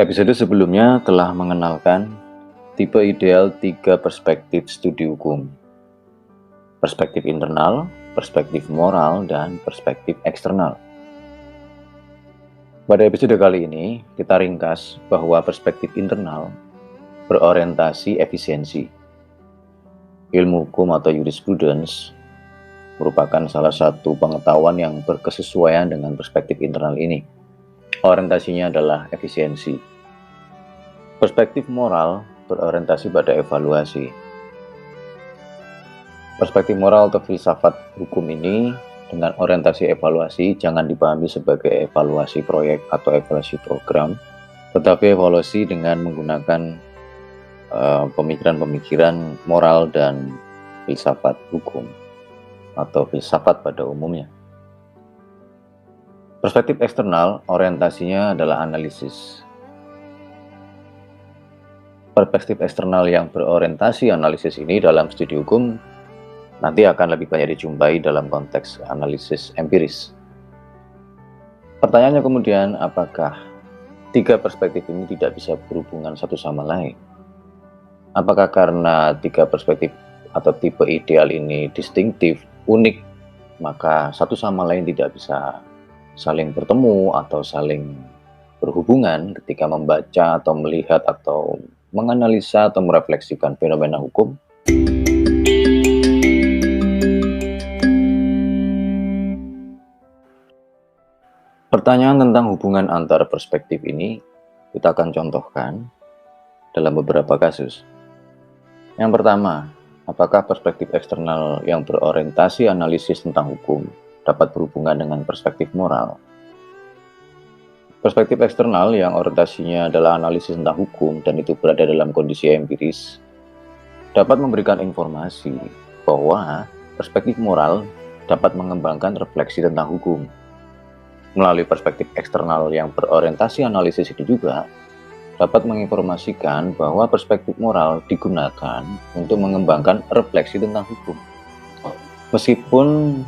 Episode sebelumnya telah mengenalkan tipe ideal 3 perspektif studi hukum. Perspektif internal, perspektif moral, dan perspektif eksternal. Pada episode kali ini, kita ringkas bahwa perspektif internal berorientasi efisiensi. Ilmu hukum atau jurisprudence merupakan salah satu pengetahuan yang berkesesuaian dengan perspektif internal ini. Orientasinya adalah efisiensi. Perspektif moral berorientasi pada evaluasi. Perspektif moral atau filsafat hukum ini dengan orientasi evaluasi jangan dipahami sebagai evaluasi proyek atau evaluasi program, tetapi evaluasi dengan menggunakan pemikiran-pemikiran moral dan filsafat hukum atau filsafat pada umumnya. Perspektif eksternal orientasinya adalah analisis. Perspektif eksternal yang berorientasi analisis ini dalam studi hukum nanti akan lebih banyak dijumpai dalam konteks analisis empiris. Pertanyaannya kemudian, apakah 3 perspektif ini tidak bisa berhubungan satu sama lain? Apakah karena 3 perspektif atau tipe ideal ini distinktif, unik, maka satu sama lain tidak bisa saling bertemu atau saling berhubungan ketika membaca atau melihat atau menganalisa atau merefleksikan fenomena hukum? Pertanyaan tentang hubungan antara perspektif ini kita akan contohkan dalam beberapa kasus. Yang pertama, apakah perspektif eksternal yang berorientasi analisis tentang hukum dapat berhubungan dengan perspektif moral? Perspektif eksternal yang orientasinya adalah analisis tentang hukum dan itu berada dalam kondisi empiris dapat memberikan informasi bahwa perspektif moral dapat mengembangkan refleksi tentang hukum. Melalui perspektif eksternal yang berorientasi analisis itu juga dapat menginformasikan bahwa perspektif moral digunakan untuk mengembangkan refleksi tentang hukum. Meskipun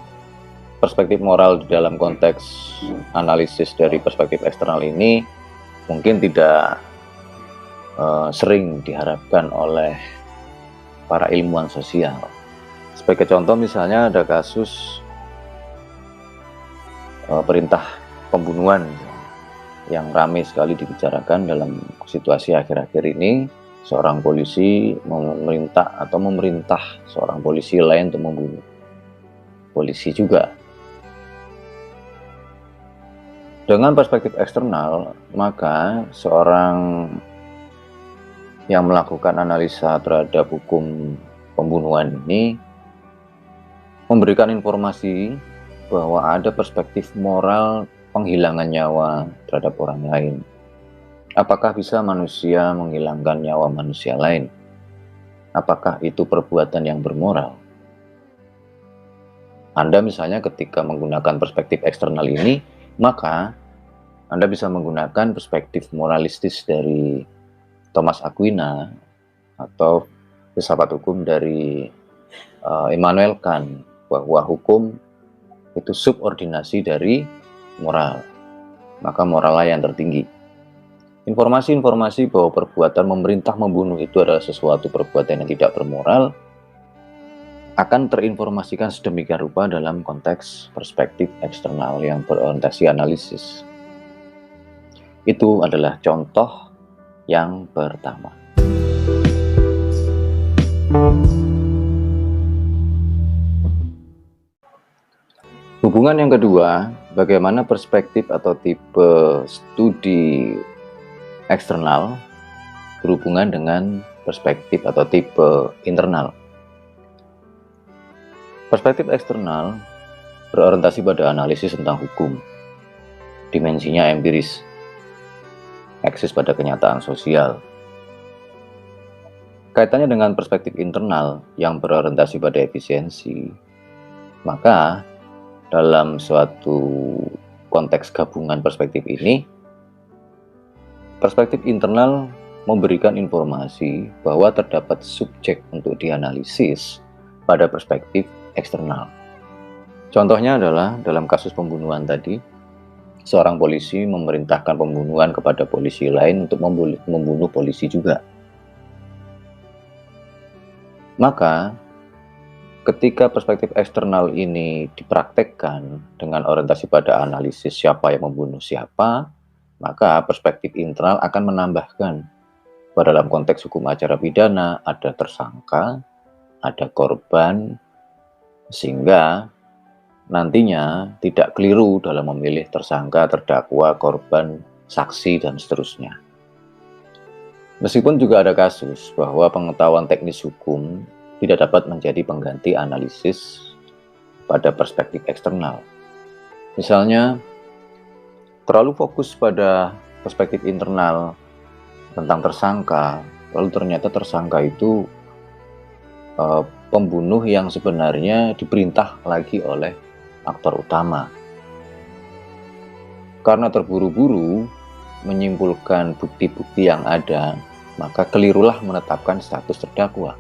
perspektif moral di dalam konteks analisis dari perspektif eksternal ini mungkin tidak sering diharapkan oleh para ilmuwan sosial. Sebagai contoh misalnya ada kasus perintah pembunuhan yang ramai sekali dibicarakan dalam situasi akhir-akhir ini. Seorang polisi memerintah seorang polisi lain untuk membunuh polisi juga. Dengan perspektif eksternal, maka seorang yang melakukan analisa terhadap hukum pembunuhan ini memberikan informasi bahwa ada perspektif moral penghilangan nyawa terhadap orang lain. Apakah bisa manusia menghilangkan nyawa manusia lain? Apakah itu perbuatan yang bermoral? Anda misalnya ketika menggunakan perspektif eksternal ini, maka Anda bisa menggunakan perspektif moralistis dari Thomas Aquina atau filsafat hukum dari Immanuel Kant, bahwa hukum itu subordinasi dari moral, maka morallah yang tertinggi. Informasi-informasi bahwa perbuatan memerintah membunuh itu adalah sesuatu perbuatan yang tidak bermoral akan terinformasikan sedemikian rupa dalam konteks perspektif eksternal yang berorientasi analisis. Itu adalah contoh yang pertama. Hubungan yang kedua, bagaimana perspektif atau tipe studi eksternal berhubungan dengan perspektif atau tipe internal. Perspektif eksternal berorientasi pada analisis tentang hukum. Dimensinya empiris, eksis pada kenyataan sosial. Kaitannya dengan perspektif internal yang berorientasi pada efisiensi, maka dalam suatu konteks gabungan perspektif ini, perspektif internal memberikan informasi bahwa terdapat subjek untuk dianalisis pada perspektif eksternal. Contohnya adalah dalam kasus pembunuhan tadi, seorang polisi memerintahkan pembunuhan kepada polisi lain untuk membunuh polisi juga. Maka, ketika perspektif eksternal ini dipraktekkan dengan orientasi pada analisis siapa yang membunuh siapa, maka perspektif internal akan menambahkan bahwa dalam konteks hukum acara pidana ada tersangka, ada korban, sehingga nantinya tidak keliru dalam memilih tersangka, terdakwa, korban, saksi, dan seterusnya. Meskipun juga ada kasus bahwa pengetahuan teknis hukum tidak dapat menjadi pengganti analisis pada perspektif eksternal. Misalnya, terlalu fokus pada perspektif internal tentang tersangka, lalu ternyata tersangka itu pembunuh yang sebenarnya diperintah lagi oleh aktor utama. Karena terburu-buru menyimpulkan bukti-bukti yang ada, maka kelirulah menetapkan status terdakwa.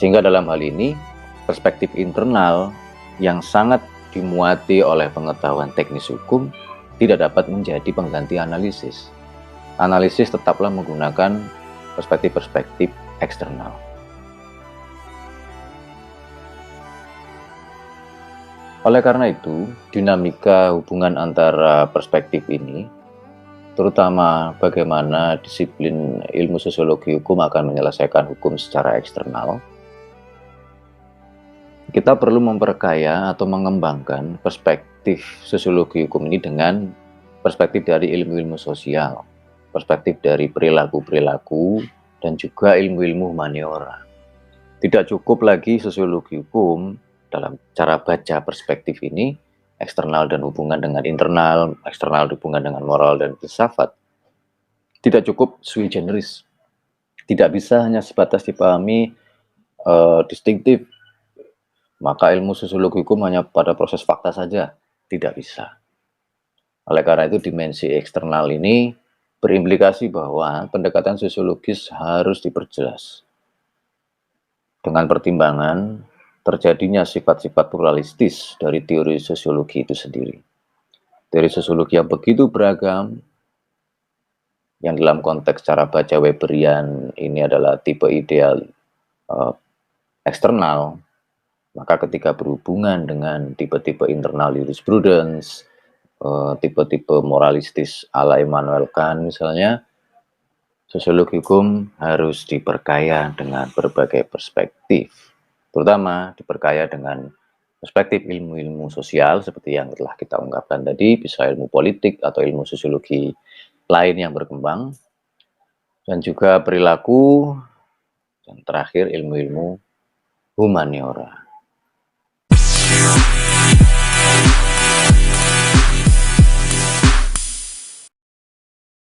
Sehingga dalam hal ini, perspektif internal yang sangat dimuati oleh pengetahuan teknis hukum tidak dapat menjadi pengganti analisis. Analisis tetaplah menggunakan perspektif-perspektif eksternal. Oleh karena itu, dinamika hubungan antara perspektif ini, terutama bagaimana disiplin ilmu sosiologi hukum akan menyelesaikan hukum secara eksternal, kita perlu memperkaya atau mengembangkan perspektif sosiologi hukum ini dengan perspektif dari ilmu-ilmu sosial, perspektif dari perilaku-perilaku, dan juga ilmu-ilmu humaniora. Tidak cukup lagi sosiologi hukum dalam cara baca perspektif ini, eksternal dan hubungan dengan internal, eksternal hubungan dengan moral dan filsafat. Tidak cukup sui generis. Tidak bisa hanya sebatas dipahami distinktif. Maka ilmu sosiologi hukum hanya pada proses fakta saja. Tidak bisa. Oleh karena itu, dimensi eksternal ini berimplikasi bahwa pendekatan sosiologis harus diperjelas. Dengan pertimbangan terjadinya sifat-sifat pluralistis dari teori sosiologi itu sendiri. Teori sosiologi yang begitu beragam, yang dalam konteks cara baca Weberian ini adalah tipe ideal eksternal, maka ketika berhubungan dengan tipe-tipe internal jurisprudence, tipe-tipe moralistis ala Immanuel Kant misalnya, sosiologi hukum harus diperkaya dengan berbagai perspektif, terutama diperkaya dengan perspektif ilmu-ilmu sosial seperti yang telah kita ungkapkan tadi, bisa ilmu politik atau ilmu sosiologi lain yang berkembang, dan juga perilaku, dan terakhir ilmu-ilmu humaniora.